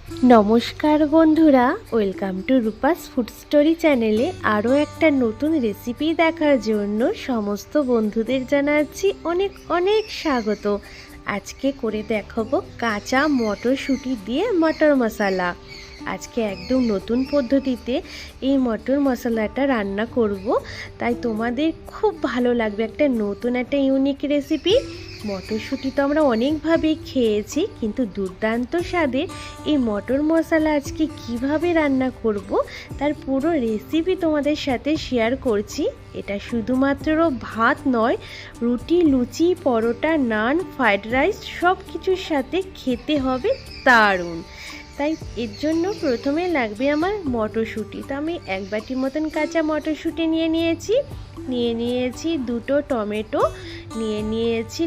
নমস্কার বন্ধুরা, welcome to Rupa's food story চ্যানেলে আরও একটা নতুন রেসিপি দেখার জন্য সমস্ত বন্ধুদের জানাচ্ছি অনেক অনেক স্বাগত। আজকে করে দেখাবো কাঁচা মটরশুঁটি দিয়ে মটর মশলা। আজকে একদম নতুন পদ্ধতিতে এই মটর মশলাটা রান্না করব, তাই তোমাদের খুব ভালো লাগবে। একটা নতুন একটা ইউনিক রেসিপি। মটরশুঁটি তো আমরা অনেকভাবেই খেয়েছি, কিন্তু দুর্দান্ত স্বাদের এই মটর মশলা আজকে কিভাবে রান্না করব তার পুরো রেসিপি তোমাদের সাথে শেয়ার করছি। এটা শুধুমাত্র ভাত নয়, রুটি, লুচি, পরোটা, নান, ফ্রাইড রাইস সব কিছুর সাথে খেতে হবে দারুণ। তাই এর জন্য প্রথমে লাগবে আমার মটরশুঁটি। তো আমি এক বাটি মতন কাঁচা মটরশুঁটি নিয়ে নিয়েছি দুটো টমেটো, নিয়েছি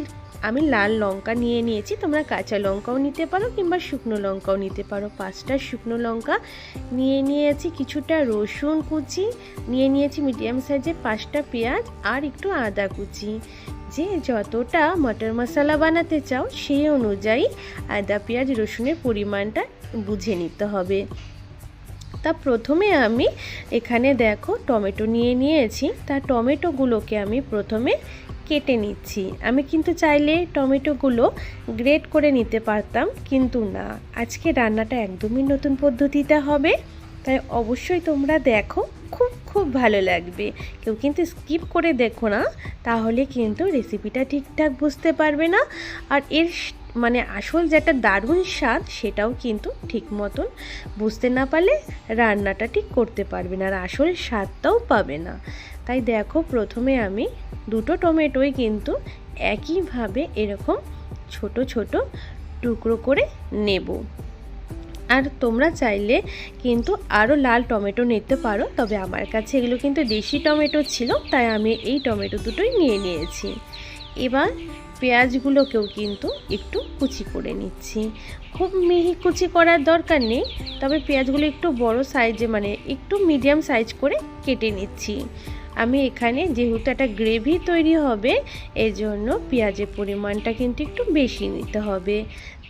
আমি লাল লঙ্কা নিয়েছি। তোমরা কাঁচা লঙ্কাও নিতে পারো কিংবা শুকনো লঙ্কাও নিতে পারো। 5টা শুকনো লঙ্কা নিয়েছি, কিছুটা রসুন কুচি নিয়েছি, মিডিয়াম সাইজে 5টা পেঁয়াজ আর একটু আদা কুচি। যে যতটা মটর মশলা বানাতে চাও সেই অনুযায়ী আদা পেঁয়াজ রসুনের পরিমাণটা বুঝে নিতে হবে। তা প্রথমে আমি এখানে দেখো টমেটো নিয়েছি। তা টমেটোগুলোকে আমি প্রথমে কেটে নিচ্ছি। আমি কিন্তু চাইলে টমেটোগুলো গ্রেট করে নিতে পারতাম, কিন্তু না, আজকে রান্নাটা একদমই নতুন পদ্ধতিতে হবে, তাই অবশ্যই তোমরা দেখো, খুব খুব ভালো লাগবে। কেউ কিন্তু স্কিপ করে দেখো না, তাহলে কিন্তু রেসিপিটা ঠিকঠাক বুঝতে পারবে না। আর এর আসল যেটা দারুণ স্বাদ সেটাও কিন্তু ঠিক মতন বুঝতে না পারলে রান্নাটা ঠিক করতে পারবে না, আর আসল স্বাদটাও পাবে না। তাই দেখো প্রথমে আমি দুটো টমেটোই কিন্তু একইভাবে এরকম ছোট ছোট টুকরো করে নেব। আর তোমরা চাইলে কিন্তু আরও লাল টমেটো নিতে পারো, তবে আমার কাছে এগুলো কিন্তু দেশি টমেটো ছিল, তাই আমি এই টমেটো দুটোই নিয়েছি। এবার পেঁয়াজগুলোকেও কিন্তু একটু কুচি করে নিচ্ছি। খুব মিহি কুচি করার দরকার নেই, তবে পেঁয়াজগুলো একটু বড় সাইজে একটু মিডিয়াম সাইজ করে কেটে নিচ্ছি। আমি এখানে যেহেতু একটা গ্রেভি তৈরি হবে, এজন্য পেঁয়াজের পরিমাণটা কিন্তু একটু বেশি নিতে হবে।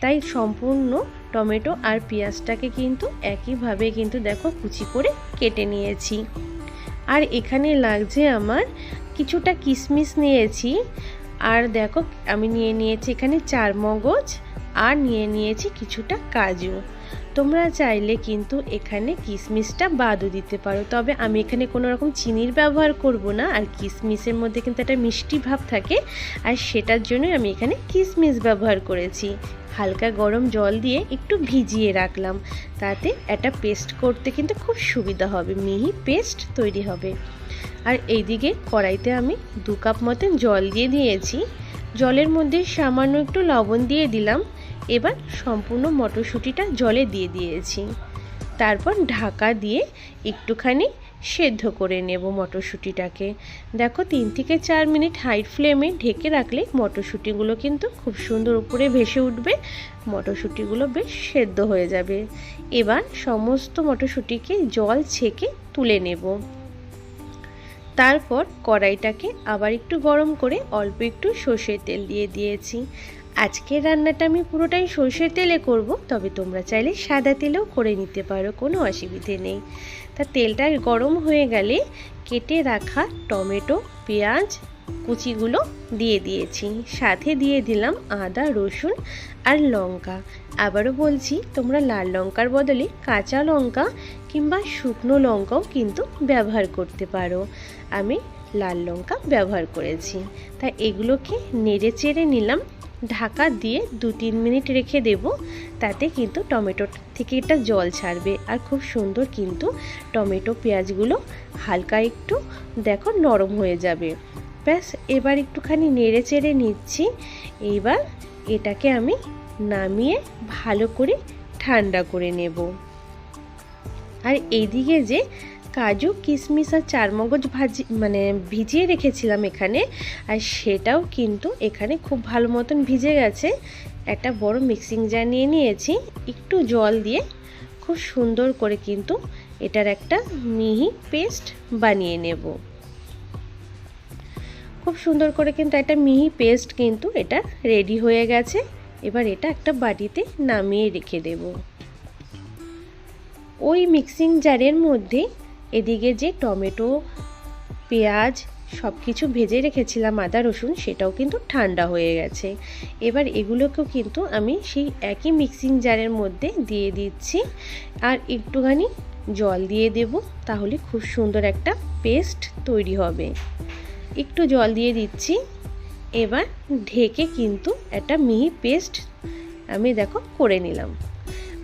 তাই সম্পূর্ণ টমেটো আর পেঁয়াজটাকে কিন্তু একইভাবে কিন্তু দেখো কুচি করে কেটে নিয়েছি। আর এখানে লাগছে আমার কিছুটা কিশমিশ নিয়েছি, আর দেখো আমি নিয়েছি এখানে 4 মগজ, আর নিয়েছি কিছুটা কাজু। তোমরা চাইলে কিন্তু এখানে কিশমিশটা বাদও দিতে পারো, তবে আমি এখানে কোনো রকম চিনির ব্যবহার করব না। আর কিশমিশের মধ্যে কিন্তু একটা মিষ্টি ভাব থাকে, আর সেটার জন্যই আমি এখানে কিশমিশ ব্যবহার করেছি। হালকা গরম জল দিয়ে একটু ভিজিয়ে রাখলাম, তাতে একটা পেস্ট করতে কিন্তু খুব সুবিধা হবে, মিহি পেস্ট তৈরি হবে। আর এইদিকে কড়াইতে আমি 2 কাপ মতন জল দিয়ে দিয়েছি। জলের মধ্যে সামান্য একটু লবণ দিয়ে দিলাম। এবার সম্পূর্ণ মটরশুঁটিটা জলে দিয়ে দিয়েছি। তারপর ঢাকা দিয়ে একটুখানি সেদ্ধ করে নেব মটরশুঁটিটাকে। দেখো 3 থেকে 4 মিনিট হাই ফ্লেমে ঢেকে রাখলে মটরশুঁটিগুলো কিন্তু খুব সুন্দর উপরে ভেসে উঠবে, মটরশুঁটিগুলো বেশ সেদ্ধ হয়ে যাবে। এবার সমস্ত মটরশুঁটিকে জল ছেঁকে তুলে নেব। তারপর কড়াইটাকে আবার একটু গরম করে অল্প একটু সর্ষের তেল দিয়ে দিয়েছি। আজকের রান্নাটা আমি পুরোটাই সর্ষের তেলে করব, তবে তোমরা চাইলে সাদা তেলেও করে নিতে পারো, কোনো অসুবিধে নেই। তা তেলটা গরম হয়ে গেলে কেটে রাখা টমেটো, পেঁয়াজ কুচিগুলো দিয়ে দিয়েছি, সাথে দিয়ে দিলাম আদা, রসুন আর লঙ্কা। আবারও বলছি, তোমরা লাল লঙ্কার বদলে কাঁচা লঙ্কা কিংবা শুকনো লঙ্কাও কিন্তু ব্যবহার করতে পারো। আমি লাল লঙ্কা ব্যবহার করেছি। তাই এগুলোকে নেড়ে চেড়ে নিলাম। ঢাকা দিয়ে 2-3 মিনিট রেখে দেব, তাতে কিন্তু টমেটো থেকে একটা জল ছাড়বে, আর খুব সুন্দর কিন্তু টমেটো পেঁয়াজগুলো হালকা একটু দেখো নরম হয়ে যাবে। ব্যাস, এবার একটুখানি নেড়ে চেড়ে নিচ্ছি। এইবার এটাকে আমি নামিয়ে ভালো করে ঠান্ডা করে নেব। আর এইদিকে যে কাজু, কিশমিশ আর 4 মগজ ভিজিয়ে রেখেছিলাম এখানে, আর সেটাও কিন্তু এখানে খুব ভালো মতন ভিজে গেছে। একটা বড় মিক্সিং জার নিয়েছি, একটু জল দিয়ে খুব সুন্দর করে কিন্তু এটার একটা মিহি পেস্ট বানিয়ে নেব। খুব সুন্দর করে কিন্তু একটা মিহি পেস্ট কিন্তু এটা রেডি হয়ে গেছে। এবার এটা একটা বাটিতে নামিয়ে রেখে দেব। ওই মিক্সিং জারের মধ্যে এদিকে যে টমেটো, পেঁয়াজ সব কিছু ভেজে রেখেছিলাম, আদা রসুন, সেটাও কিন্তু ঠান্ডা হয়ে গেছে। এবার এগুলোকেও কিন্তু আমি সেই একই মিক্সিং জারের মধ্যে দিয়ে দিচ্ছি আর একটুখানি জল দিয়ে দেব, তাহলে খুব সুন্দর একটা পেস্ট তৈরি হবে। একটু জল দিয়ে দিচ্ছি। এবার ঢেকে কিন্তু একটা মিহি পেস্ট আমি দেখো করে নিলাম।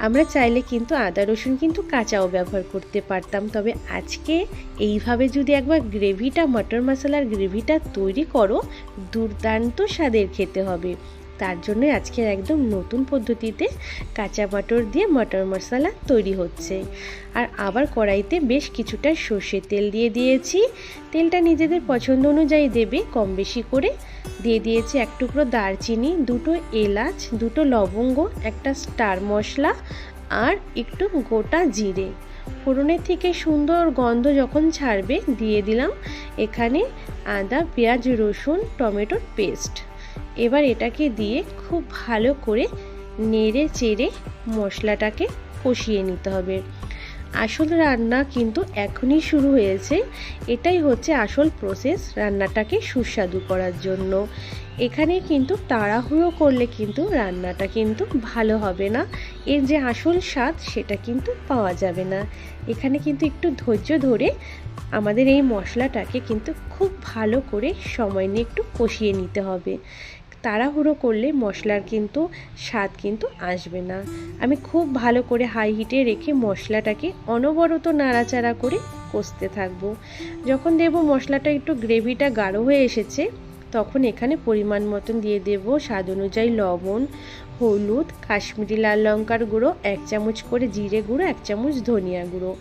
আমরা চাইলে কিন্তু আদা রসুন কিন্তু কাঁচাও ব্যবহার করতে পারতাম, তবে আজকে এইভাবে যদি একবার গ্রেভিটা, মটর মশলার গ্রেভিটা তৈরি করো, দুর্দান্ত স্বাদের খেতে হবে। তার জন্য আজকে একদম নতুন পদ্ধতিতে কাঁচা মটর দিয়ে মটর মশলা তৈরি হচ্ছে। আর আবার কড়াইতে বেশ কিছুটা সর্ষের তেল দিয়ে দিয়েছি। তেলটা নিজেদের পছন্দ অনুযায়ী দেবে, কম বেশি করে। দিয়ে দিয়েছি এক টুকরো দারচিনি, দুটো এলাচ, দুটো লবঙ্গ, একটা স্টার মশলা আর একটু গোটা জিরে। ফোড়নের থেকে সুন্দর গন্ধ যখন ছাড়বে দিয়ে দিলাম এখানে আদা, পেঁয়াজ, রসুন, টমেটোর পেস্ট। এবার এটাকে দিয়ে খুব ভালো করে নেড়ে চেড়ে মশলাটাকে কষিয়ে নিতে হবে। আসল রান্না কিন্তু এখনই শুরু হয়েছে, এটাই হচ্ছে আসল প্রসেস রান্নাটাকে সুস্বাদু করার জন্য। এখানে কিন্তু তাড়াহুড়ো করলে কিন্তু রান্নাটা কিন্তু ভালো হবে না, এর যে আসল স্বাদ সেটা কিন্তু পাওয়া যাবে না। এখানে কিন্তু একটু ধৈর্য ধরে আমাদের এই মশলাটাকে কিন্তু খুব ভালো করে সময় নিয়ে একটু কষিয়ে নিতে হবে। তাড়াহুড়ো করলে মশলার কিন্তু স্বাদ কিন্তু আসবে না। আমি খুব ভালো করে হাই হিটে রেখে মশলাটাকে অনবরত নাড়াচাড়া করে কষতে থাকবো। যখন দেব মশলাটা একটু গ্রেভিটা গাঢ় হয়ে এসেছে, তখন এখানে পরিমাণ মতন দিয়ে দেব স্বাদ অনুযায়ী লবণ, হলুদ, কাশ্মীরি লাল লঙ্কার গুঁড়ো 1 চামচ করে, জিরে গুঁড়ো 1 চামচ, ধনিয়া গুঁড়ো।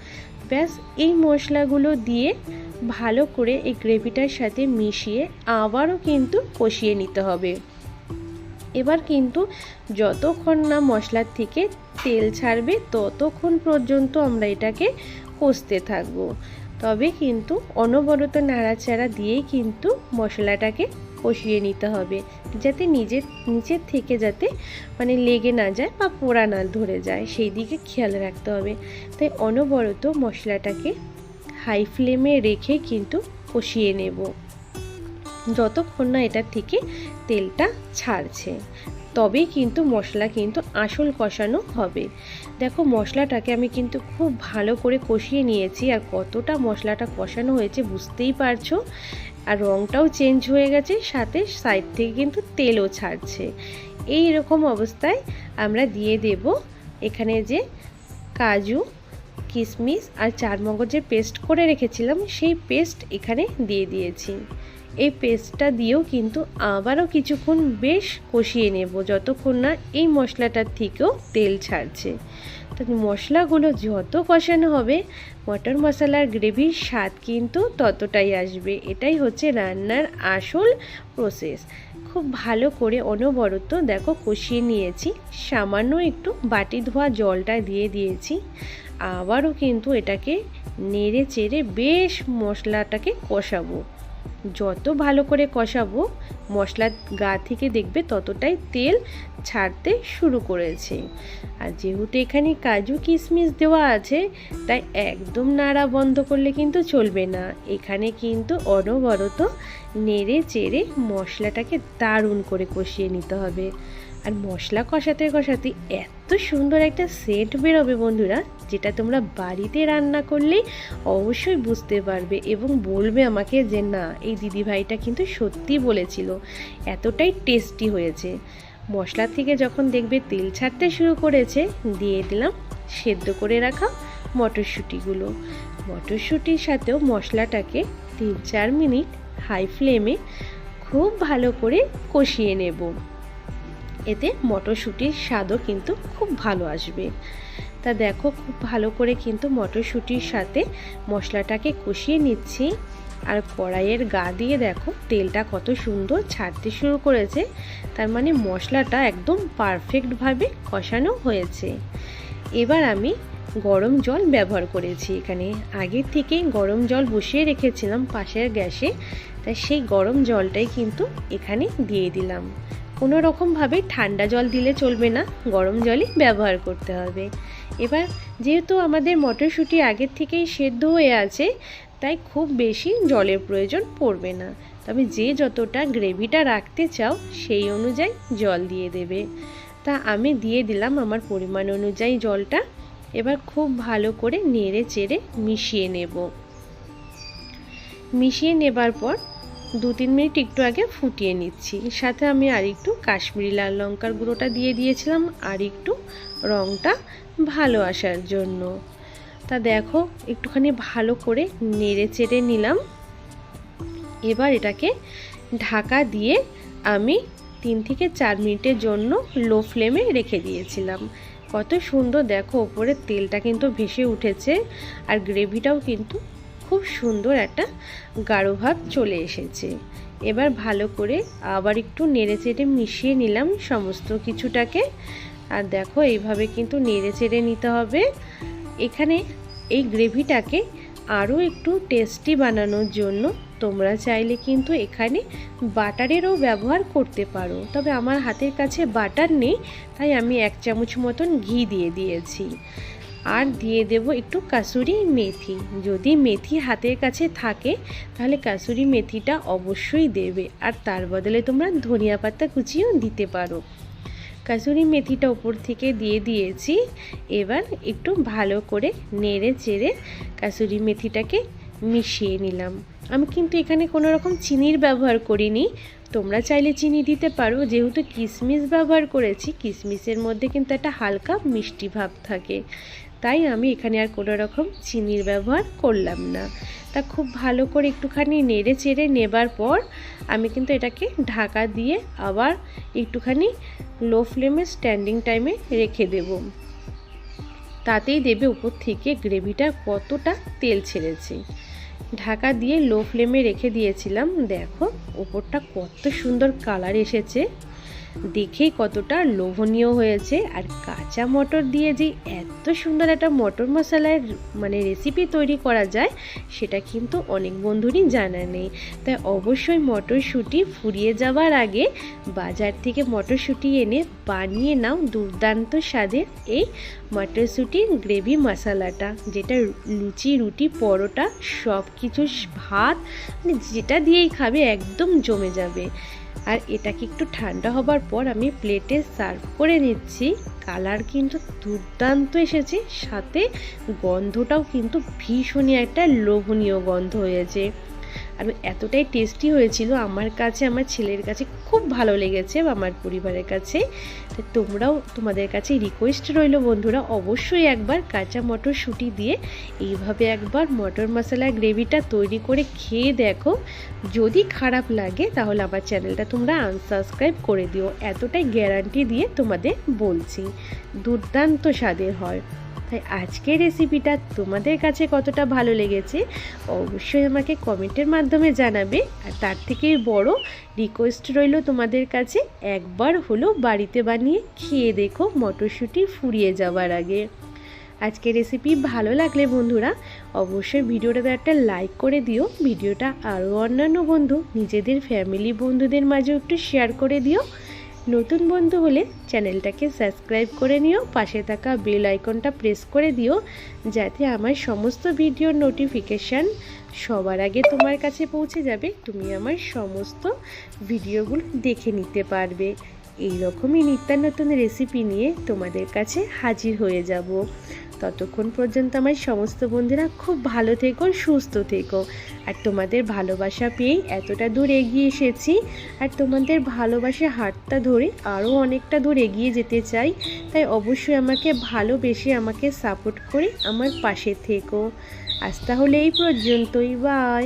ব্যাস এই মশলাগুলো দিয়ে ভালো করে এই গ্রেভিটার সাথে মিশিয়ে আবারও কিন্তু কষিয়ে নিতে হবে। এবার কিন্তু যতক্ষণ না মশলার থেকে তেল ছাড়বে ততক্ষণ পর্যন্ত আমরা এটাকে কষতে থাকবো। তবে কিন্তু অনবরত নাড়াচাড়া দিয়েই কিন্তু মশলাটাকে কষিয়ে নিতে হবে, যাতে নিচের থেকে যাতে লেগে না যায় বা পোড়া না ধরে যায়, সেই দিকে খেয়াল রাখতে হবে। তাই অনবরত মশলাটাকে হাই ফ্লেমে রেখে কিন্তু কষিয়ে নেব যতক্ষণ না এটা থেকে তেলটা ছাড়ছে, তবেই কিন্তু মশলা কিন্তু আসল কষানো হবে। দেখো মশলাটাকে আমি কিন্তু খুব ভালো করে কষিয়ে নিয়েছি, আর কতটা মশলাটা কষানো হয়েছে বুঝতেই পারছো। আর রঙটাও চেঞ্জ হয়ে গেছে, সাথে সাইড থেকে কিন্তু তেলও ছাড়ছে। এই রকম অবস্থায় আমরা দিয়ে দেব এখানে যে কাজু, কিশমিশ আর চারমগজের পেস্ট করে রেখেছিলাম, সেই পেস্ট এখানে দিয়ে দিয়েছি। এই পেস্টটা দিয়েও কিন্তু আবারও কিছুক্ষণ বেশ কষিয়ে নেব যতক্ষণ না এই মশলাটার থেকেও তেল ছাড়ছে। তো মশলাগুলো যত কষানো হবে মটর মশলার গ্রেভির স্বাদ কিন্তু ততটাই আসবে। এটাই হচ্ছে রান্নার আসল প্রসেস। খুব ভালো করে অনবরত দেখো কষিয়ে নিয়েছি। সামান্য একটু বাটি ধোয়া জলটা দিয়ে দিয়েছি। আবারও কিন্তু এটাকে নেড়ে চেড়ে বেশ মশলাটাকে কষাবো। যত ভালো করে কষাবো মশলার গা থেকে দেখবে ততটাই তেল ছাড়তে শুরু করেছে। আর যেহেতু এখানে কাজু কিশমিশ দেওয়া আছে, তাই একদম নাড়া বন্ধ করলে কিন্তু চলবে না। এখানে কিন্তু অনবরত নেড়ে চেড়ে মশলাটাকে দারুণ করে কষিয়ে নিতে হবে। আর মশলা কষাতে কষাতে এত সুন্দর একটা সেন্ট বেরোবে বন্ধুরা, যেটা তোমরা বাড়িতে রান্না করলেই অবশ্যই বুঝতে পারবে এবং বলবে আমাকে যে না, এই দিদিভাইটা কিন্তু সত্যি বলেছিল, এতটাই টেস্টি হয়েছে। মশলা থেকে যখন দেখবে তেল ছাড়তে শুরু করেছে, দিয়ে দিলাম সেদ্ধ করে রাখা মটরশুঁটিগুলো। মটরশুঁটির সাথেও মশলাটাকে 3-4 মিনিট হাই ফ্লেমে খুব ভালো করে কষিয়ে নেব। এতে মটরশুঁটির স্বাদও কিন্তু খুব ভালো আসবে। তা দেখো খুব ভালো করে কিন্তু মটরশুঁটির সাথে মশলাটাকে কষিয়ে নিচ্ছি। আর কড়াইয়ের গা দিয়ে দেখো তেলটা কত সুন্দর ছাড়তে শুরু করেছে, তার মানে মশলাটা একদম পারফেক্টভাবে কষানো হয়েছে। এবার আমি গরম জল ব্যবহার করেছি। এখানে আগের থেকেই গরম জল বসিয়ে রেখেছিলাম পাশের গ্যাসে, তাই সেই গরম জলটাই কিন্তু এখানে দিয়ে দিলাম। কোনো রকমভাবে ঠান্ডা জল দিলে চলবে না, গরম জলই ব্যবহার করতে হবে। এবার যেহেতু আমাদের মটরশুঁটি আগের থেকেই সেদ্ধ হয়ে আছে, তাই খুব বেশি জলের প্রয়োজন পড়বে না। তবে যে যতটা গ্রেভিটা রাখতে চাও সেই অনুযায়ী জল দিয়ে দেবে। তা আমি দিয়ে দিলাম আমার পরিমাণ অনুযায়ী জলটা। এবার খুব ভালো করে নেড়ে চেড়ে মিশিয়ে নেব। মিশিয়ে নেবার পর 2-3 মিনিট একটু আগে ফুটিয়ে নিচ্ছি। সাথে আমি আর একটু কাশ্মীরি লাল লঙ্কার গুঁড়োটা দিয়ে দিয়েছিলাম, আর একটু রঙটা ভালো আসার জন্য। তা দেখো একটুখানি ভালো করে নেড়ে চেড়ে নিলাম। এবার এটাকে ঢাকা দিয়ে আমি 3 থেকে 4 মিনিটের জন্য লো ফ্লেমে রেখে দিয়েছিলাম। কত সুন্দর দেখো ওপরে তেলটা কিন্তু ভেসে উঠেছে, আর গ্রেভিটাও কিন্তু খুব সুন্দর একটা গাঢ় ভাব চলে এসেছে। এবার ভালো করে আবার একটু নেড়ে চেড়ে মিশিয়ে নিলাম সমস্ত কিছুটাকে। আর দেখো এইভাবে কিন্তু নেড়ে চেড়ে নিতে হবে। এখানে এই গ্রেভিটাকে আরও একটু টেস্টি বানানোর জন্য তোমরা চাইলে কিন্তু এখানে বাটারেরও ব্যবহার করতে পারো। তবে আমার হাতের কাছে বাটার নেই, তাই আমি 1 চামচ মতন ঘি দিয়ে দিয়েছি। আর দিয়ে দেব একটু কাসুরি মেথি। যদি মেথি হাতের কাছে থাকে তাহলে কাসুরি মেথিটা অবশ্যই দেবে, আর তার বদলে তোমরা ধনিয়া পাতা কুচিও দিতে পারো। কাসুরি মেথিটা উপর থেকে দিয়ে দিয়েছি। এবার একটু ভালো করে নেড়ে চেড়ে কাসুরি মেথিটাকে মিশিয়ে নিলাম। আমি কিন্তু এখানে কোনো রকম চিনির ব্যবহার করিনি, তোমরা চাইলে চিনি দিতে পারো। যেহেতু কিশমিশ ব্যবহার করেছি, কিশমিশের মধ্যে কিন্তু একটা হালকা মিষ্টি ভাব থাকে, তাই আমি এখানে আর কোনো রকম চিনির ব্যবহার করলাম না। তা খুব ভালো করে একটুখানি নেড়ে চেড়ে নেবার পর আমি কিন্তু এটাকে ঢাকা দিয়ে আবার একটুখানি লো ফ্লেমে স্ট্যান্ডিং টাইমে রেখে দেব। তাতেই দেবে উপর থেকে গ্রেভিটা কতটা তেল ছেড়েছে। ঢাকা দিয়ে লো ফ্লেমে রেখে দিয়েছিলাম। দেখো উপরটা কত সুন্দর কালার এসেছে, দেখেই কতটা লোভনীয় হয়েছে। আর কাঁচা মটর দিয়ে যে এত সুন্দর একটা মটর মশলার রেসিপি তৈরি করা যায়, সেটা কিন্তু অনেক বন্ধুরই জানা নেই। তাই অবশ্যই মটরশুঁটি ফুরিয়ে যাওয়ার আগে বাজার থেকে মটরশুঁটি এনে বানিয়ে নাও দুর্দান্ত স্বাদের এই মটরশুঁটির গ্রেভি মশলাটা, যেটা লুচি, রুটি, পরোটা সব কিছু, ভাত যেটা দিয়েই খাবে একদম জমে যাবে। আর এটাকে একটু ঠান্ডা হবার পর আমি প্লেটে সার্ভ করে নিচ্ছি। কালার কিন্তু দুর্দান্ত এসেছে, সাথে গন্ধটাও কিন্তু ভীষণই একটা লোভনীয় গন্ধ হয়েছে। আর এতটাই টেস্টি হয়েছিল আমার কাছে, আমার ছেলের কাছে খুব ভালো লেগেছে, আমার পরিবারের কাছে। তোমরাও, তোমাদের কাছে রিকোয়েস্ট রইল বন্ধুরা, অবশ্যই একবার কাঁচা মটরশুঁটি দিয়ে এইভাবে একবার মটর মশলা গ্রেভিটা তৈরি করে খেয়ে দেখো। যদি খারাপ লাগে তাহলে আমার চ্যানেলটা তোমরা আনসাবস্ক্রাইব করে দিও, এতটাই গ্যারান্টি দিয়ে তোমাদের বলছি। দুর্দান্ত স্বাদের হয়। তাই আজকের রেসিপিটা তোমাদের কাছে কতটা ভালো লেগেছে অবশ্যই আমাকে কমেন্টের মাধ্যমে জানাবে। আর তার থেকে বড় রিকোয়েস্ট রইল তোমাদের কাছে, একবার হলো বাড়িতে বানিয়ে খেয়ে দেখো মটরশুঁটি ফুরিয়ে যাওয়ার আগে। আজকের রেসিপি ভালো লাগলে বন্ধুরা অবশ্যই ভিডিওটাতে একটা লাইক করে দিও। ভিডিওটা আরও অন্যান্য বন্ধু, নিজেদের ফ্যামিলি বন্ধুদের মাঝে একটু শেয়ার করে দিও। নতুন বন্ধু হলে চ্যানেলটাকে সাবস্ক্রাইব করে নিও, পাশে থাকা বেল আইকনটা প্রেস করে দিও, যাতে আমার সমস্ত ভিডিওর নোটিফিকেশান সবার আগে তোমার কাছে পৌঁছে যাবে, তুমি আমার সমস্ত ভিডিওগুলো দেখে নিতে পারবে। এই রকমই নিত্য নতুন রেসিপি নিয়ে তোমাদের কাছে হাজির হয়ে যাব। ততক্ষণ পর্যন্ত আমার সমস্ত বন্ধুরা খুব ভালো থেকো, সুস্থ থেকো। আর তোমাদের ভালোবাসা পেয়েই এতটা দূর এগিয়ে এসেছি, আর তোমাদের ভালোবাসা হাতটা ধরে আরও অনেকটা দূর এগিয়ে যেতে চাই। তাই অবশ্যই আমাকে ভালোবেসে আমাকে সাপোর্ট করে আমার পাশে থেকো। আজ তাহলে এই পর্যন্তই, বাই।